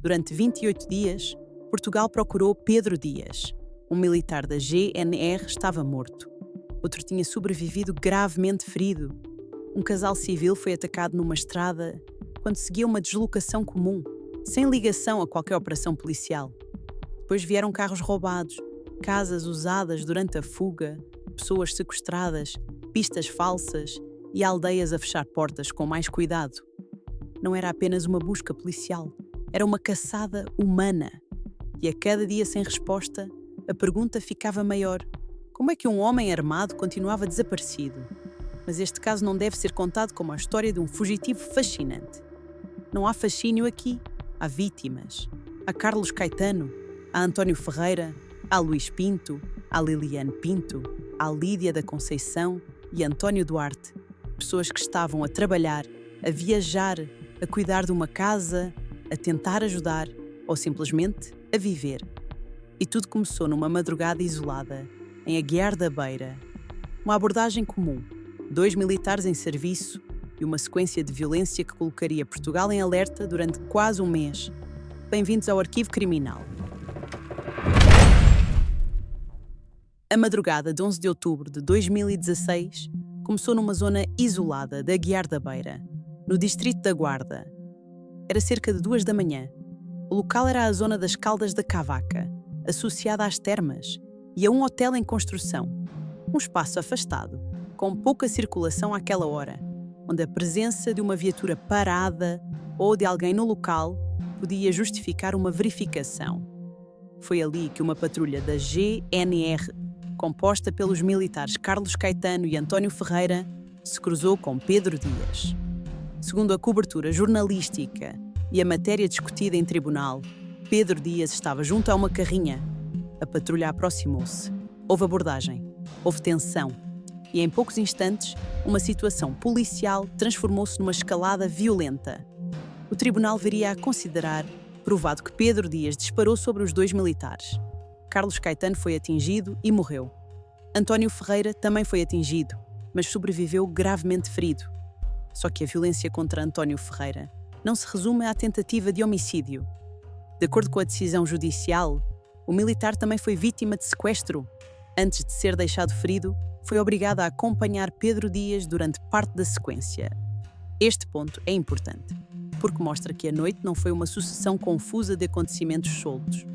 Durante 28 dias, Portugal procurou Pedro Dias. Um militar da GNR estava morto. Outro tinha sobrevivido gravemente ferido. Um casal civil foi atacado numa estrada quando seguia uma deslocação comum, sem ligação a qualquer operação policial. Depois vieram carros roubados, casas usadas durante a fuga, pessoas sequestradas, pistas falsas e aldeias a fechar portas com mais cuidado. Não era apenas uma busca policial, era uma caçada humana. E a cada dia sem resposta, a pergunta ficava maior. Como é que um homem armado continuava desaparecido? Mas este caso não deve ser contado como a história de um fugitivo fascinante. Não há fascínio aqui. Há vítimas. Há Carlos Caetano, há António Ferreira, há Luís Pinto, há Liliane Pinto, há Lídia da Conceição e António Duarte. Pessoas que estavam a trabalhar, a viajar, a cuidar de uma casa, a tentar ajudar ou simplesmente a viver. E tudo começou numa madrugada isolada, em Aguiar da Beira. Uma abordagem comum, 2 militares em serviço e uma sequência de violência que colocaria Portugal em alerta durante quase um mês. Bem-vindos ao Arquivo Criminal. A madrugada de 11 de outubro de 2016 começou numa zona isolada de Aguiar da Beira, no distrito da Guarda. Era cerca de 2 da manhã. O local era a zona das Caldas da Cavaca, associada às termas, e a um hotel em construção. Um espaço afastado, com pouca circulação àquela hora, onde a presença de uma viatura parada ou de alguém no local podia justificar uma verificação. Foi ali que uma patrulha da GNR, composta pelos militares Carlos Caetano e António Ferreira, se cruzou com Pedro Dias. Segundo a cobertura jornalística e a matéria discutida em tribunal, Pedro Dias estava junto a uma carrinha. A patrulha aproximou-se. Houve abordagem, houve tensão e, em poucos instantes, uma situação policial transformou-se numa escalada violenta. O tribunal viria a considerar provado que Pedro Dias disparou sobre os 2 militares. Carlos Caetano foi atingido e morreu. António Ferreira também foi atingido, mas sobreviveu gravemente ferido. Só que a violência contra António Ferreira não se resume à tentativa de homicídio. De acordo com a decisão judicial, o militar também foi vítima de sequestro. Antes de ser deixado ferido, foi obrigado a acompanhar Pedro Dias durante parte da sequência. Este ponto é importante, porque mostra que a noite não foi uma sucessão confusa de acontecimentos soltos.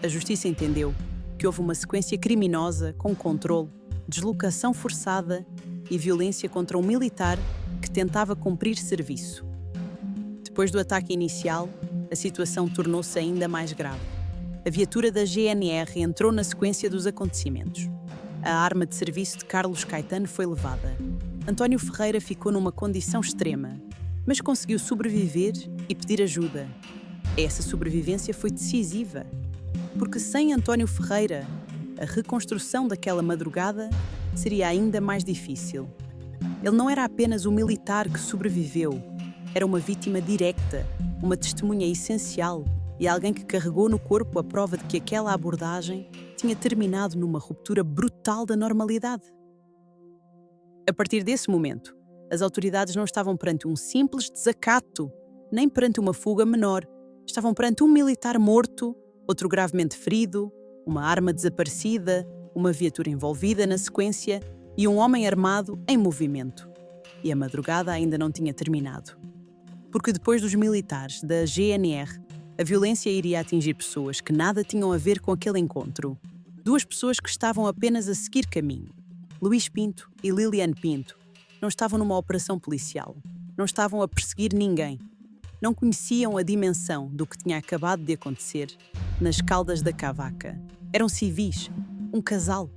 A Justiça entendeu que houve uma sequência criminosa com controle, deslocação forçada e violência contra um militar que tentava cumprir serviço. Depois do ataque inicial, a situação tornou-se ainda mais grave. A viatura da GNR entrou na sequência dos acontecimentos. A arma de serviço de Carlos Caetano foi levada. António Ferreira ficou numa condição extrema, mas conseguiu sobreviver e pedir ajuda. Essa sobrevivência foi decisiva, porque sem António Ferreira, a reconstrução daquela madrugada seria ainda mais difícil. Ele não era apenas um militar que sobreviveu, era uma vítima direta, uma testemunha essencial e alguém que carregou no corpo a prova de que aquela abordagem tinha terminado numa ruptura brutal da normalidade. A partir desse momento, as autoridades não estavam perante um simples desacato, nem perante uma fuga menor. Estavam perante um militar morto, outro gravemente ferido, uma arma desaparecida, uma viatura envolvida na sequência e um homem armado em movimento. E a madrugada ainda não tinha terminado. Porque depois dos militares da GNR, a violência iria atingir pessoas que nada tinham a ver com aquele encontro. 2 pessoas que estavam apenas a seguir caminho. Luís Pinto e Liliane Pinto não estavam numa operação policial. Não estavam a perseguir ninguém. Não conheciam a dimensão do que tinha acabado de acontecer nas Caldas da Cavaca. Eram civis, um casal.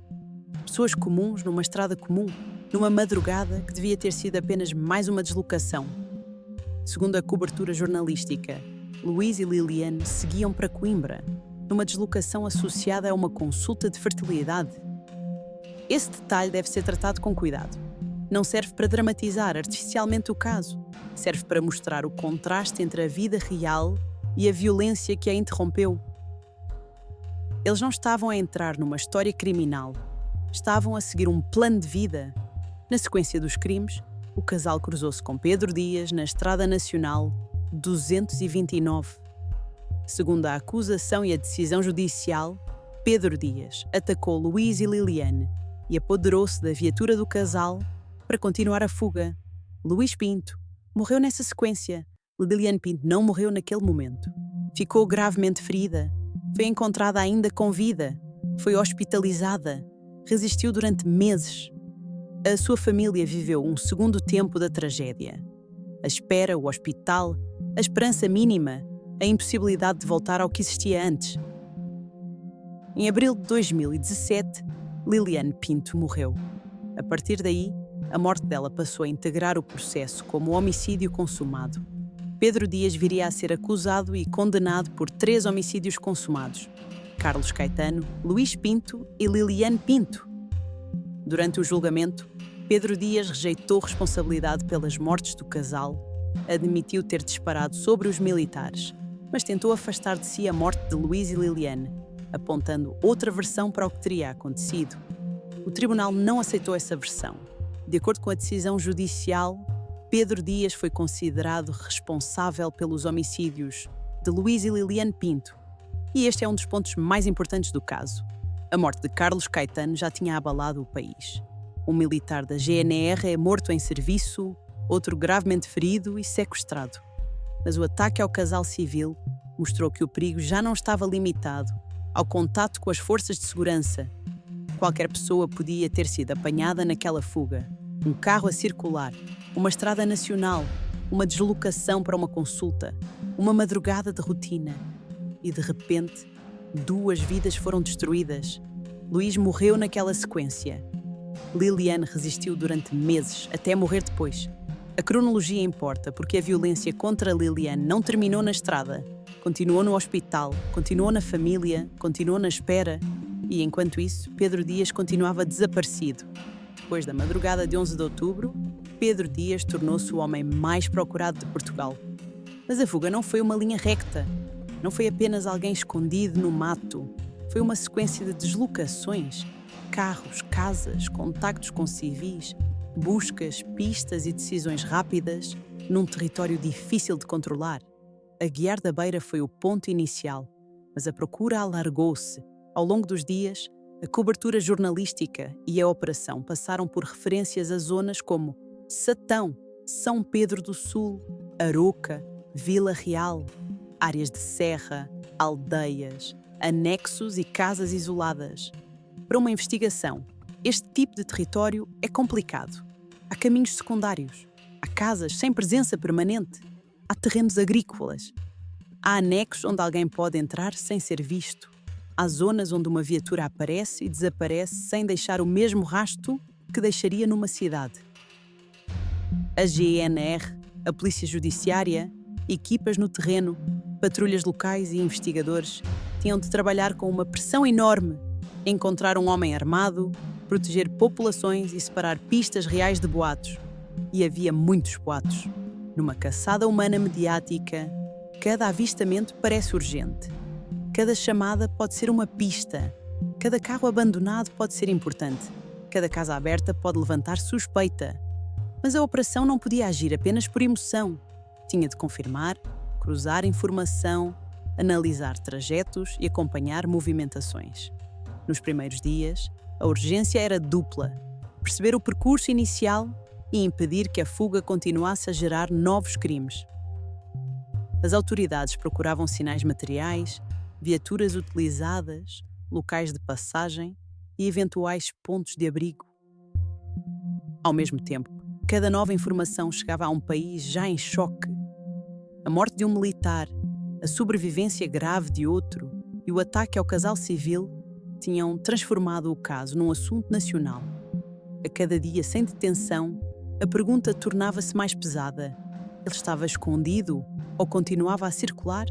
Pessoas comuns numa estrada comum, numa madrugada que devia ter sido apenas mais uma deslocação. Segundo a cobertura jornalística, Luís e Liliane seguiam para Coimbra, numa deslocação associada a uma consulta de fertilidade. Esse detalhe deve ser tratado com cuidado. Não serve para dramatizar artificialmente o caso. Serve para mostrar o contraste entre a vida real e a violência que a interrompeu. Eles não estavam a entrar numa história criminal. Estavam a seguir um plano de vida. Na sequência dos crimes, o casal cruzou-se com Pedro Dias na Estrada Nacional 229. Segundo a acusação e a decisão judicial, Pedro Dias atacou Luís e Liliane e apoderou-se da viatura do casal para continuar a fuga. Luís Pinto morreu nessa sequência. Liliane Pinto não morreu naquele momento. Ficou gravemente ferida. Foi encontrada ainda com vida. Foi hospitalizada. Resistiu durante meses. A sua família viveu um segundo tempo da tragédia. A espera, o hospital, a esperança mínima, a impossibilidade de voltar ao que existia antes. Em abril de 2017, Liliane Pinto morreu. A partir daí, a morte dela passou a integrar o processo como homicídio consumado. Pedro Dias viria a ser acusado e condenado por 3 homicídios consumados: Carlos Caetano, Luís Pinto e Liliane Pinto. Durante o julgamento, Pedro Dias rejeitou responsabilidade pelas mortes do casal, admitiu ter disparado sobre os militares, mas tentou afastar de si a morte de Luís e Liliane, apontando outra versão para o que teria acontecido. O tribunal não aceitou essa versão. De acordo com a decisão judicial, Pedro Dias foi considerado responsável pelos homicídios de Luís e Liliane Pinto. E este é um dos pontos mais importantes do caso. A morte de Carlos Caetano já tinha abalado o país. Um militar da GNR é morto em serviço, outro gravemente ferido e sequestrado. Mas o ataque ao casal civil mostrou que o perigo já não estava limitado ao contato com as forças de segurança. Qualquer pessoa podia ter sido apanhada naquela fuga. Um carro a circular, uma estrada nacional, uma deslocação para uma consulta, uma madrugada de rotina. E de repente, 2 vidas foram destruídas. Luís morreu naquela sequência. Liliane resistiu durante meses, até morrer depois. A cronologia importa porque a violência contra Liliane não terminou na estrada. Continuou no hospital, continuou na família, continuou na espera. E, enquanto isso, Pedro Dias continuava desaparecido. Depois da madrugada de 11 de outubro, Pedro Dias tornou-se o homem mais procurado de Portugal. Mas a fuga não foi uma linha recta. Não foi apenas alguém escondido no mato. Foi uma sequência de deslocações. Carros, casas, contactos com civis, buscas, pistas e decisões rápidas num território difícil de controlar. A Guiar da Beira foi o ponto inicial, mas a procura alargou-se. Ao longo dos dias, a cobertura jornalística e a operação passaram por referências a zonas como Satão, São Pedro do Sul, Aroca, Vila Real, áreas de serra, aldeias, anexos e casas isoladas. Para uma investigação, este tipo de território é complicado. Há caminhos secundários, há casas sem presença permanente, há terrenos agrícolas, há anexos onde alguém pode entrar sem ser visto. Há zonas onde uma viatura aparece e desaparece sem deixar o mesmo rastro que deixaria numa cidade. A GNR, a Polícia Judiciária, equipas no terreno, patrulhas locais e investigadores tinham de trabalhar com uma pressão enorme, encontrar um homem armado, proteger populações e separar pistas reais de boatos. E havia muitos boatos. Numa caçada humana mediática, cada avistamento parece urgente. Cada chamada pode ser uma pista. Cada carro abandonado pode ser importante. Cada casa aberta pode levantar suspeita. Mas a operação não podia agir apenas por emoção. Tinha de confirmar, cruzar informação, analisar trajetos e acompanhar movimentações. Nos primeiros dias, a urgência era dupla: perceber o percurso inicial e impedir que a fuga continuasse a gerar novos crimes. As autoridades procuravam sinais materiais, viaturas utilizadas, locais de passagem e eventuais pontos de abrigo. Ao mesmo tempo, cada nova informação chegava a um país já em choque. A morte de um militar, a sobrevivência grave de outro e o ataque ao casal civil tinham transformado o caso num assunto nacional. A cada dia sem detenção, a pergunta tornava-se mais pesada. Ele estava escondido ou continuava a circular?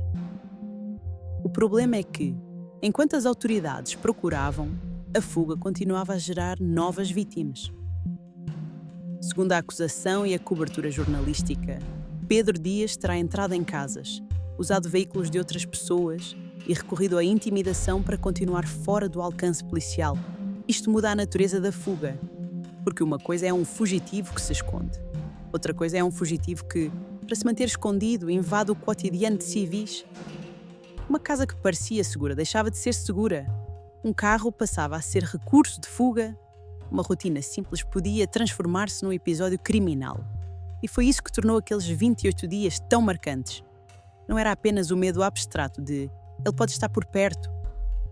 O problema é que, enquanto as autoridades procuravam, a fuga continuava a gerar novas vítimas. Segundo a acusação e a cobertura jornalística, Pedro Dias terá entrado em casas, usado veículos de outras pessoas e recorrido à intimidação para continuar fora do alcance policial. Isto muda a natureza da fuga, porque uma coisa é um fugitivo que se esconde. Outra coisa é um fugitivo que, para se manter escondido, invade o cotidiano de civis. Uma casa que parecia segura deixava de ser segura. Um carro passava a ser recurso de fuga. Uma rotina simples podia transformar-se num episódio criminal. E foi isso que tornou aqueles 28 dias tão marcantes. Não era apenas o medo abstrato de ele pode estar por perto.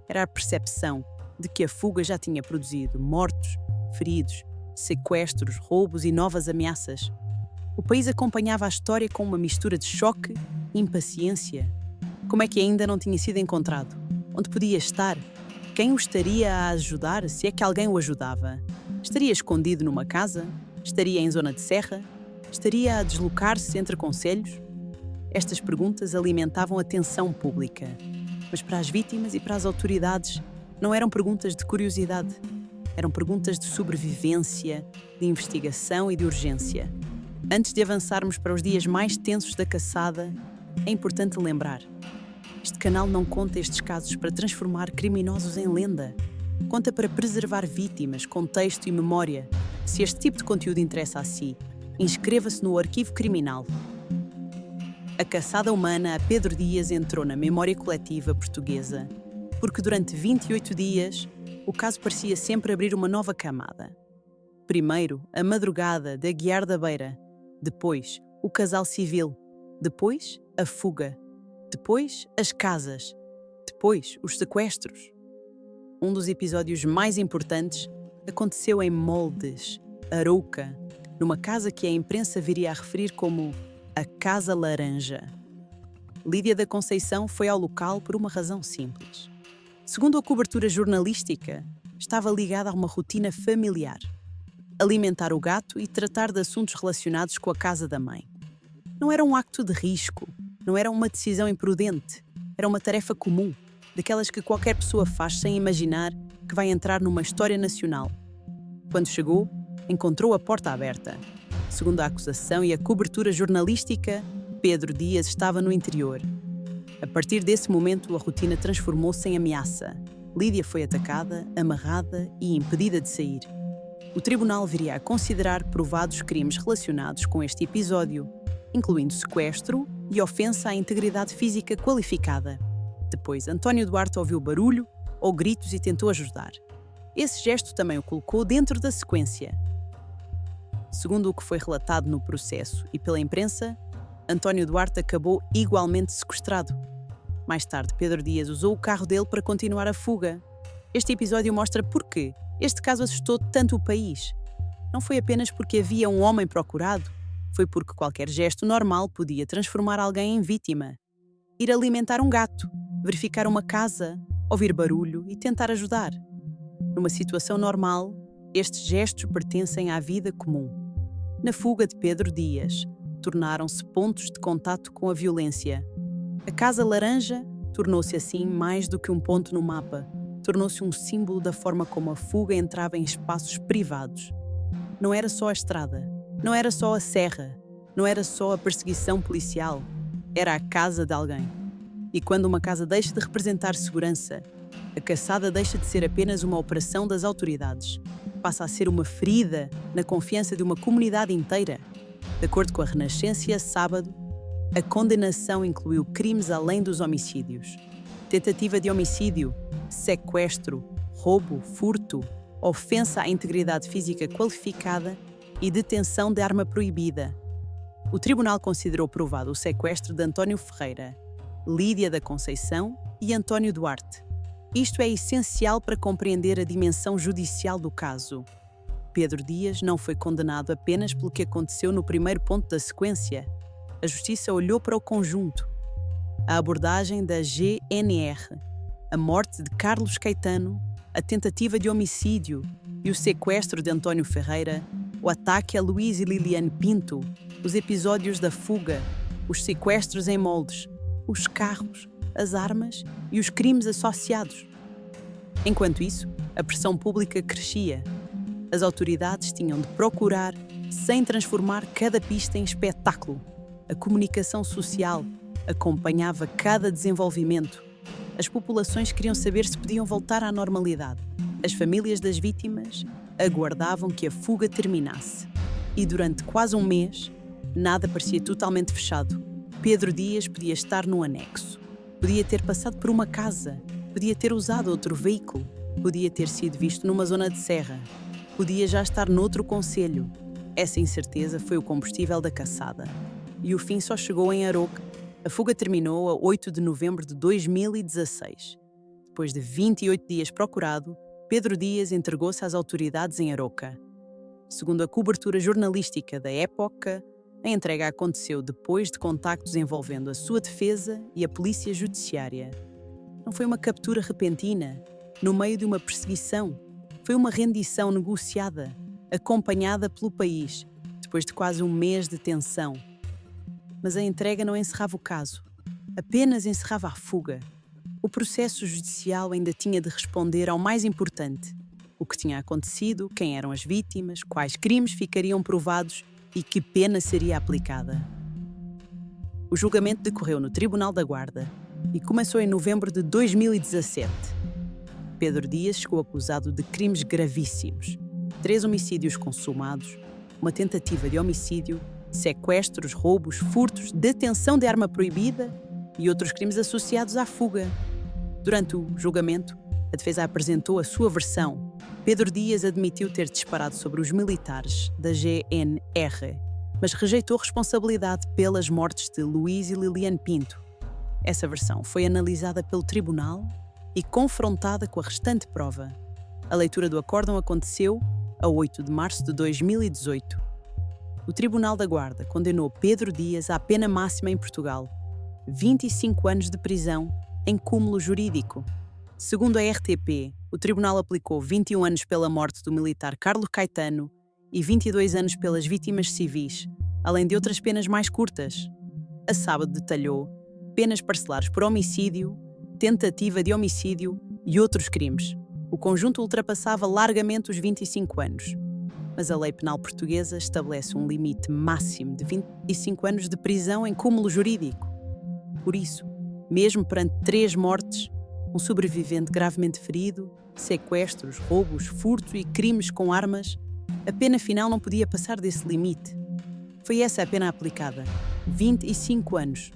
Era a percepção de que a fuga já tinha produzido mortos, feridos, sequestros, roubos e novas ameaças. O país acompanhava a história com uma mistura de choque e impaciência. Como é que ainda não tinha sido encontrado? Onde podia estar? Quem o estaria a ajudar, se é que alguém o ajudava? Estaria escondido numa casa? Estaria em zona de serra? Estaria a deslocar-se entre concelhos? Estas perguntas alimentavam a tensão pública. Mas para as vítimas e para as autoridades, não eram perguntas de curiosidade. Eram perguntas de sobrevivência, de investigação e de urgência. Antes de avançarmos para os dias mais tensos da caçada, é importante lembrar: este canal não conta estes casos para transformar criminosos em lenda. Conta para preservar vítimas, contexto e memória. Se este tipo de conteúdo interessa a si, inscreva-se no Arquivo Criminal. A caçada humana a Pedro Dias entrou na memória coletiva portuguesa, porque durante 28 dias o caso parecia sempre abrir uma nova camada. Primeiro, a madrugada da Guiar da Beira, depois, o casal civil, depois, a fuga, depois, as casas, depois, os sequestros. Um dos episódios mais importantes aconteceu em Moldes, Arouca, numa casa que a imprensa viria a referir como a Casa Laranja. Lídia da Conceição foi ao local por uma razão simples. Segundo a cobertura jornalística, estava ligada a uma rotina familiar: alimentar o gato e tratar de assuntos relacionados com a casa da mãe. Não era um acto de risco, não era uma decisão imprudente, era uma tarefa comum, daquelas que qualquer pessoa faz sem imaginar que vai entrar numa história nacional. Quando chegou, encontrou a porta aberta. Segundo a acusação e a cobertura jornalística, Pedro Dias estava no interior. A partir desse momento, a rotina transformou-se em ameaça. Lídia foi atacada, amarrada e impedida de sair. O tribunal viria a considerar provados crimes relacionados com este episódio, incluindo sequestro e ofensa à integridade física qualificada. Depois, António Duarte ouviu barulho ou gritos e tentou ajudar. Esse gesto também o colocou dentro da sequência. Segundo o que foi relatado no processo e pela imprensa, António Duarte acabou igualmente sequestrado. Mais tarde, Pedro Dias usou o carro dele para continuar a fuga. Este episódio mostra porquê este caso assustou tanto o país. Não foi apenas porque havia um homem procurado, foi porque qualquer gesto normal podia transformar alguém em vítima. Ir alimentar um gato, verificar uma casa, ouvir barulho e tentar ajudar. Numa situação normal, estes gestos pertencem à vida comum. Na fuga de Pedro Dias, tornaram-se pontos de contato com a violência. A Casa Laranja tornou-se assim mais do que um ponto no mapa. Tornou-se um símbolo da forma como a fuga entrava em espaços privados. Não era só a estrada, não era só a serra, não era só a perseguição policial. Era a casa de alguém. E quando uma casa deixa de representar segurança, a caçada deixa de ser apenas uma operação das autoridades. Passa a ser uma ferida na confiança de uma comunidade inteira. De acordo com a Renascença, sábado, a condenação incluiu crimes além dos homicídios: tentativa de homicídio, sequestro, roubo, furto, ofensa à integridade física qualificada e detenção de arma proibida. O tribunal considerou provado o sequestro de António Ferreira, Lídia da Conceição e António Duarte. Isto é essencial para compreender a dimensão judicial do caso. Pedro Dias não foi condenado apenas pelo que aconteceu no primeiro ponto da sequência. A Justiça olhou para o conjunto. A abordagem da GNR, a morte de Carlos Caetano, a tentativa de homicídio e o sequestro de António Ferreira, o ataque a Luís e Liliane Pinto, os episódios da fuga, os sequestros em Moldes, os carros, as armas e os crimes associados. Enquanto isso, a pressão pública crescia. As autoridades tinham de procurar, sem transformar cada pista em espetáculo. A comunicação social acompanhava cada desenvolvimento. As populações queriam saber se podiam voltar à normalidade. As famílias das vítimas aguardavam que a fuga terminasse. E durante quase um mês, nada parecia totalmente fechado. Pedro Dias podia estar no anexo. Podia ter passado por uma casa, podia ter usado outro veículo, podia ter sido visto numa zona de serra, podia já estar noutro concelho. Essa incerteza foi o combustível da caçada. E o fim só chegou em Aroca. A fuga terminou a 8 de novembro de 2016. Depois de 28 dias procurado, Pedro Dias entregou-se às autoridades em Aroca. Segundo a cobertura jornalística da época, a entrega aconteceu depois de contactos envolvendo a sua defesa e a polícia judiciária. Não foi uma captura repentina, no meio de uma perseguição. Foi uma rendição negociada, acompanhada pelo país, depois de quase um mês de tensão. Mas a entrega não encerrava o caso, apenas encerrava a fuga. O processo judicial ainda tinha de responder ao mais importante: o que tinha acontecido, quem eram as vítimas, quais crimes ficariam provados e que pena seria aplicada. O julgamento decorreu no Tribunal da Guarda e começou em novembro de 2017. Pedro Dias chegou acusado de crimes gravíssimos: 3 homicídios consumados, uma tentativa de homicídio, sequestros, roubos, furtos, detenção de arma proibida e outros crimes associados à fuga. Durante o julgamento, a defesa apresentou a sua versão. Pedro Dias admitiu ter disparado sobre os militares da GNR, mas rejeitou responsabilidade pelas mortes de Luís e Liliane Pinto. Essa versão foi analisada pelo tribunal e confrontada com a restante prova. A leitura do acórdão aconteceu a 8 de março de 2018. O Tribunal da Guarda condenou Pedro Dias à pena máxima em Portugal: 25 anos de prisão em cúmulo jurídico. Segundo a RTP, o tribunal aplicou 21 anos pela morte do militar Carlos Caetano e 22 anos pelas vítimas civis, além de outras penas mais curtas. A sábado detalhou penas parcelares por homicídio, tentativa de homicídio e outros crimes. O conjunto ultrapassava largamente os 25 anos. Mas a lei penal portuguesa estabelece um limite máximo de 25 anos de prisão em cúmulo jurídico. Por isso, mesmo perante 3 mortes, um sobrevivente gravemente ferido, sequestros, roubos, furto e crimes com armas, a pena final não podia passar desse limite. Foi essa a pena aplicada: 25 anos.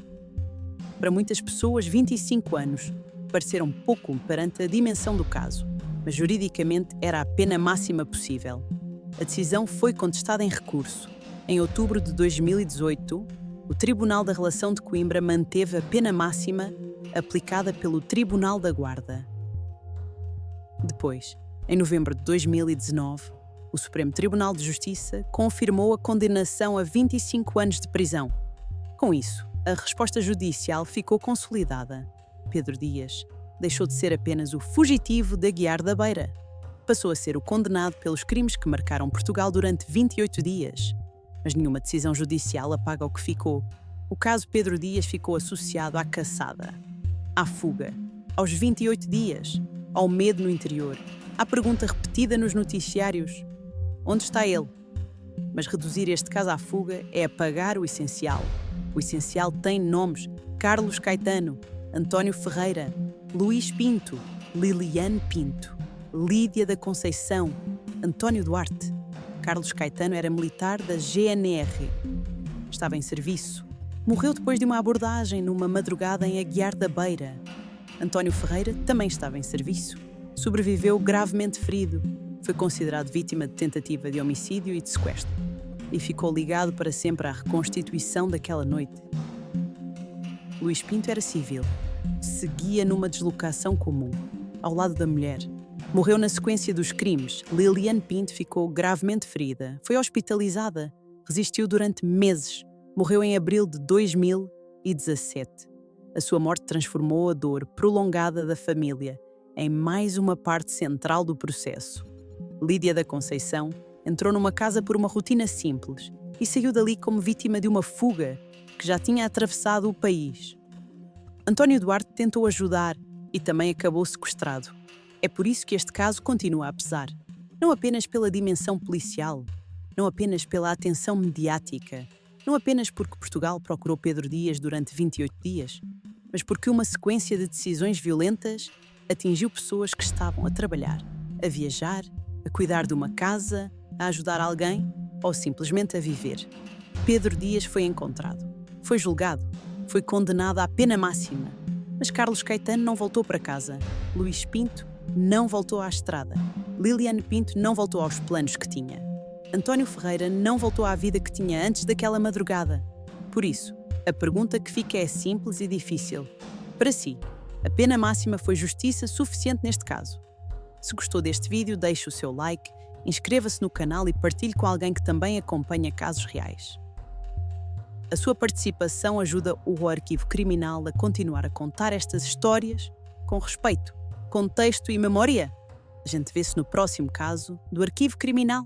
Para muitas pessoas, 25 anos pareceram pouco perante a dimensão do caso, mas juridicamente era a pena máxima possível. A decisão foi contestada em recurso. Em outubro de 2018, o Tribunal da Relação de Coimbra manteve a pena máxima aplicada pelo Tribunal da Guarda. Depois, em novembro de 2019, o Supremo Tribunal de Justiça confirmou a condenação a 25 anos de prisão. Com isso, a resposta judicial ficou consolidada. Pedro Dias deixou de ser apenas o fugitivo da Guiar da Beira. Passou a ser o condenado pelos crimes que marcaram Portugal durante 28 dias. Mas nenhuma decisão judicial apaga o que ficou. O caso Pedro Dias ficou associado à caçada, à fuga, aos 28 dias, ao medo no interior, à pergunta repetida nos noticiários: onde está ele? Mas reduzir este caso à fuga é apagar o essencial. O essencial tem nomes: Carlos Caetano, António Ferreira, Luís Pinto, Liliane Pinto, Lídia da Conceição, António Duarte. Carlos Caetano era militar da GNR. Estava em serviço. Morreu depois de uma abordagem numa madrugada em Aguiar da Beira. António Ferreira também estava em serviço. Sobreviveu gravemente ferido. Foi considerado vítima de tentativa de homicídio e de sequestro. E ficou ligado para sempre à reconstituição daquela noite. Luís Pinto era civil. Seguia numa deslocação comum, ao lado da mulher. Morreu na sequência dos crimes. Liliane Pinto ficou gravemente ferida. Foi hospitalizada. Resistiu durante meses. Morreu em abril de 2017. A sua morte transformou a dor prolongada da família em mais uma parte central do processo. Lídia da Conceição entrou numa casa por uma rotina simples e saiu dali como vítima de uma fuga que já tinha atravessado o país. António Duarte tentou ajudar e também acabou sequestrado. É por isso que este caso continua a pesar. Não apenas pela dimensão policial, não apenas pela atenção mediática, não apenas porque Portugal procurou Pedro Dias durante 28 dias, mas porque uma sequência de decisões violentas atingiu pessoas que estavam a trabalhar, a viajar, a cuidar de uma casa, a ajudar alguém ou simplesmente a viver. Pedro Dias foi encontrado, foi julgado, foi condenado à pena máxima. Mas Carlos Caetano não voltou para casa. Luís Pinto não voltou à estrada. Liliane Pinto não voltou aos planos que tinha. António Ferreira não voltou à vida que tinha antes daquela madrugada. Por isso, a pergunta que fica é simples e difícil. Para si, a pena máxima foi justiça suficiente neste caso? Se gostou deste vídeo, deixe o seu like, inscreva-se no canal e partilhe com alguém que também acompanha casos reais. A sua participação ajuda o Arquivo Criminal a continuar a contar estas histórias com respeito, contexto e memória. A gente vê-se no próximo caso do Arquivo Criminal.